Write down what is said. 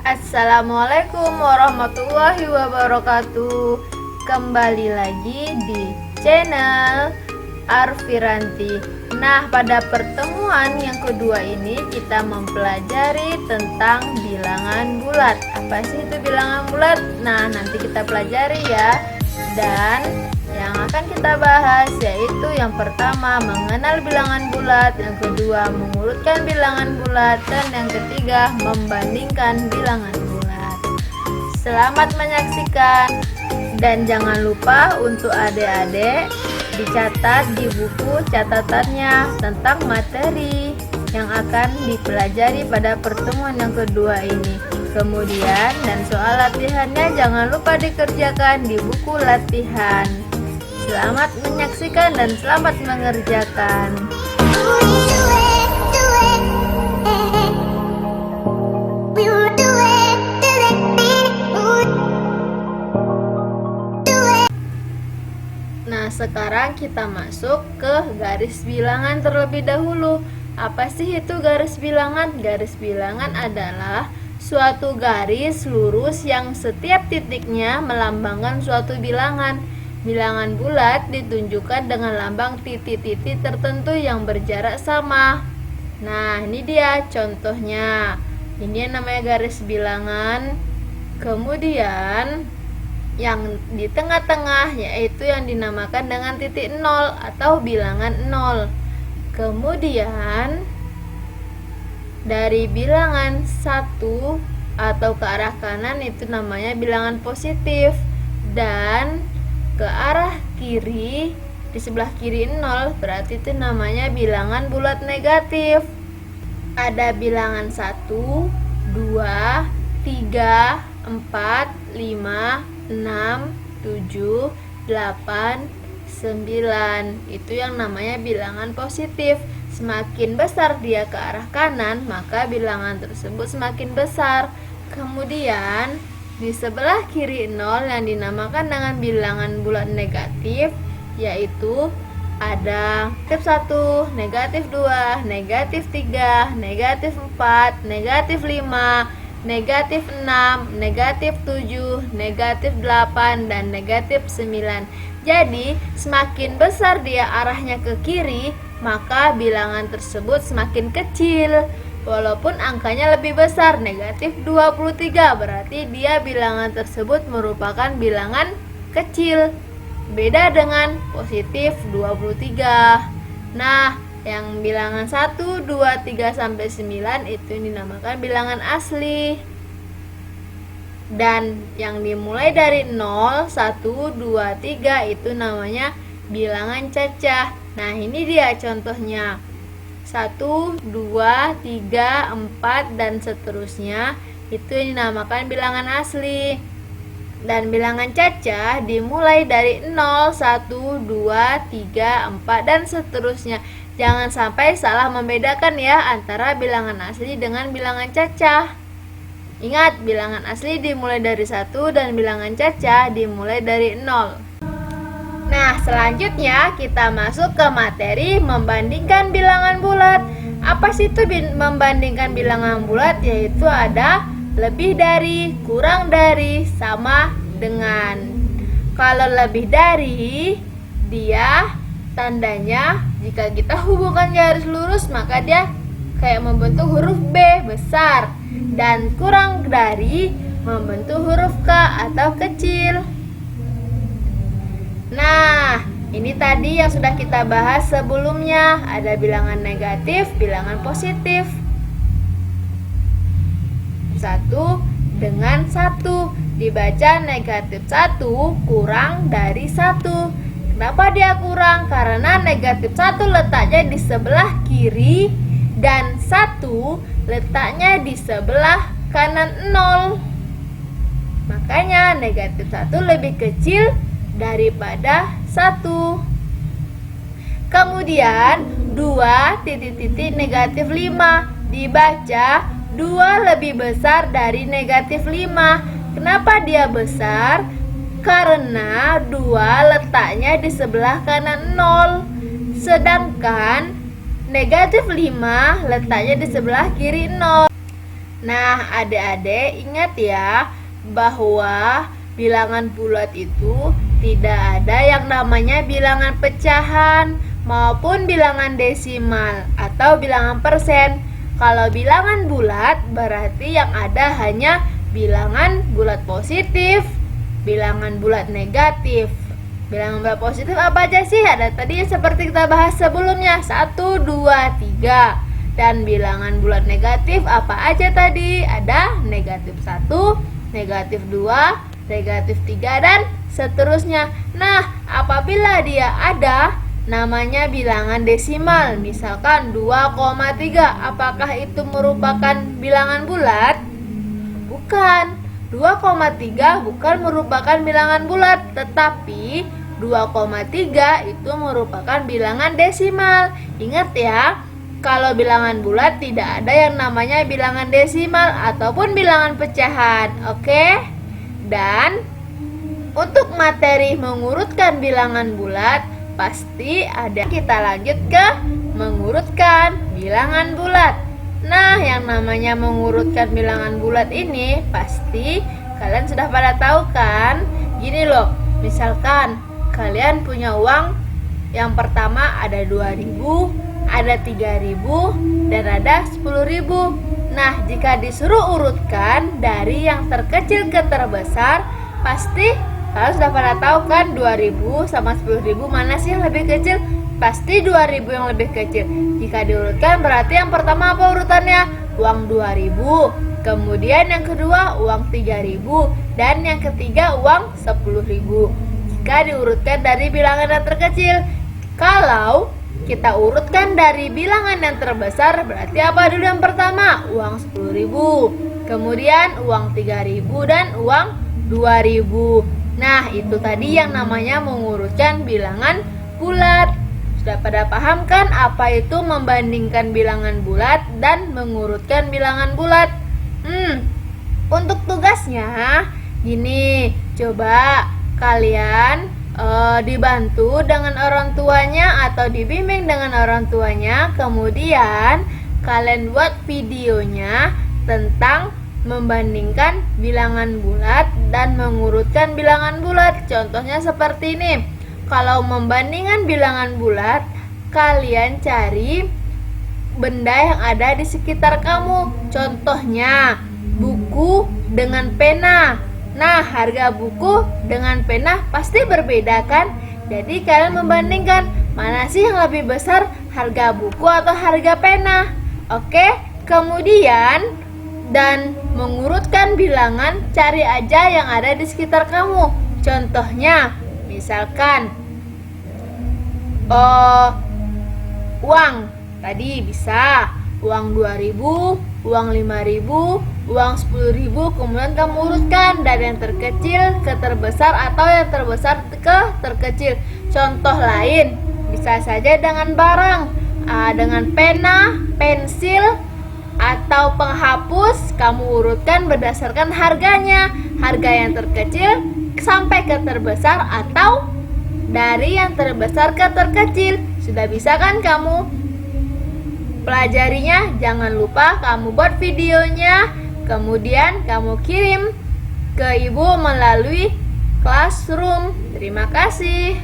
Assalamualaikum warahmatullahi wabarakatuh. Kembali lagi di channel Arfiranti. Nah, pada pertemuan yang kedua ini kita mempelajari tentang bilangan bulat. Apa sih itu bilangan bulat? Nah, nanti kita pelajari ya. Dan yang akan kita bahas yaitu yang pertama mengenal bilangan bulat, yang kedua mengurutkan bilangan bulat, dan yang ketiga membandingkan bilangan bulat. Selamat menyaksikan, dan jangan lupa untuk adik-adik dicatat di buku catatannya tentang materi yang akan dipelajari pada pertemuan yang kedua ini. Kemudian dan soal latihannya jangan lupa dikerjakan di buku latihan. Selamat menyaksikan dan selamat mengerjakan. Nah, sekarang kita masuk ke garis bilangan terlebih dahulu. Apa sih itu garis bilangan? Garis bilangan adalah suatu garis lurus yang setiap titiknya melambangkan suatu bilangan. Bilangan bulat ditunjukkan dengan lambang titik-titik tertentu yang berjarak sama. Nah, ini dia contohnya. Ini yang namanya garis bilangan. Kemudian yang di tengah-tengah yaitu yang dinamakan dengan titik nol atau bilangan nol. Kemudian dari bilangan 1 atau ke arah kanan itu namanya bilangan positif, dan ke arah kiri di sebelah kiri 0 berarti itu namanya bilangan bulat negatif. Ada bilangan 1, 2, 3, 4, 5, 6, 7, 8, 9. Itu yang namanya bilangan positif. Semakin besar dia ke arah kanan, maka bilangan tersebut semakin besar. Kemudian di sebelah kiri 0 yang dinamakan dengan bilangan bulat negatif, yaitu ada negatif 1, negatif 2, negatif 3, negatif 4, negatif 5, negatif 6, negatif 7, negatif 8, dan negatif 9. Jadi semakin besar dia arahnya ke kiri, maka bilangan tersebut semakin kecil. Walaupun angkanya lebih besar, negatif 23, berarti dia bilangan tersebut merupakan bilangan kecil. Beda dengan positif 23. Nah, yang bilangan 1, 2, 3, sampai 9 itu dinamakan bilangan asli. Dan yang dimulai dari 0, 1, 2, 3 itu namanya bilangan cacah. Nah, ini dia contohnya. 1, 2, 3, 4, dan seterusnya itu dinamakan bilangan asli. Dan bilangan cacah dimulai dari 0, 1, 2, 3, 4, dan seterusnya. Jangan sampai salah membedakan ya antara bilangan asli dengan bilangan cacah. Ingat, bilangan asli dimulai dari 1 dan bilangan cacah dimulai dari 0. Nah, selanjutnya kita masuk ke materi membandingkan bilangan bulat. Apa sih itu membandingkan bilangan bulat? Yaitu ada lebih dari, kurang dari, sama dengan. Kalau lebih dari, dia tandanya jika kita hubungkan garis lurus maka dia kayak membentuk huruf B besar, dan kurang dari membentuk huruf K atau kecil. Nah, ini tadi yang sudah kita bahas sebelumnya. Ada bilangan negatif, bilangan positif. 1 dengan 1. Dibaca negatif 1 kurang dari 1. Kenapa dia kurang? Karena negatif 1 letaknya di sebelah kiri dan 1 letaknya di sebelah kanan 0. Makanya negatif 1 lebih kecil daripada 1. Kemudian 2 titik-titik negatif 5. Dibaca 2 lebih besar dari negatif 5. Kenapa dia besar? Karena 2 letaknya di sebelah kanan 0. Sedangkan negatif 5 letaknya di sebelah kiri 0. Nah, adik-adik ingat ya bahwa bilangan bulat itu tidak ada yang namanya bilangan pecahan maupun bilangan desimal atau bilangan persen. Kalau bilangan bulat berarti yang ada hanya bilangan bulat positif, bilangan bulat negatif. Bilangan bulat positif apa aja sih? Ada tadi seperti kita bahas sebelumnya, 1, 2, 3. Dan bilangan bulat negatif apa aja tadi? Ada negatif 1, negatif 2, negatif 3, dan seterusnya. Nah, apabila dia ada namanya bilangan desimal, misalkan 2,3, apakah itu merupakan bilangan bulat? Bukan. 2,3 bukan merupakan bilangan bulat, tetapi 2,3 itu merupakan bilangan desimal. Ingat ya, kalau bilangan bulat tidak ada yang namanya bilangan desimal ataupun bilangan pecahan. Oke? Dan untuk materi mengurutkan bilangan bulat pasti ada. Kita lanjut ke mengurutkan bilangan bulat. Nah, yang namanya mengurutkan bilangan bulat ini pasti kalian sudah pada tahu kan? Gini loh, misalkan kalian punya uang yang pertama ada 2.000, ada 3.000, dan ada 10.000. Nah, jika disuruh urutkan dari yang terkecil ke terbesar, pasti kalian sudah pada tahu kan 2.000 sama 10.000 mana sih yang lebih kecil? Pasti 2.000 yang lebih kecil. Jika diurutkan berarti yang pertama apa urutannya? Uang 2.000. Kemudian yang kedua uang 3.000. Dan yang ketiga uang 10.000. Jika diurutkan dari bilangan yang terkecil. Kalau kita urutkan dari bilangan yang terbesar, berarti apa dulu yang pertama? Uang 10.000. Kemudian uang 3.000 dan uang 2.000. Nah, itu tadi yang namanya mengurutkan bilangan bulat. Sudah pada paham kan apa itu membandingkan bilangan bulat dan mengurutkan bilangan bulat? Untuk tugasnya gini, coba kalian dibantu dengan orang tuanya atau dibimbing dengan orang tuanya. Kemudian kalian buat videonya tentang membandingkan bilangan bulat dan mengurutkan bilangan bulat. Contohnya seperti ini. Kalau membandingkan bilangan bulat, kalian cari benda yang ada di sekitar kamu. Contohnya buku dengan pena. Nah, harga buku dengan pena pasti berbeda kan? Jadi kalian membandingkan mana sih yang lebih besar, harga buku atau harga pena. Oke, kemudian dan mengurutkan bilangan, cari aja yang ada di sekitar kamu. Contohnya, misalkan uang tadi bisa uang 2.000, uang 5.000, uang 10.000, kemudian kamu urutkan dari yang terkecil ke terbesar atau yang terbesar ke terkecil. Contoh lain bisa saja dengan barang, dengan pena, pensil, atau penghapus. Kamu urutkan berdasarkan harganya, harga yang terkecil sampai ke terbesar atau dari yang terbesar ke terkecil. Sudah bisa kan kamu pelajarinya? Jangan lupa kamu buat videonya, kemudian kamu kirim ke ibu melalui Classroom. Terima kasih.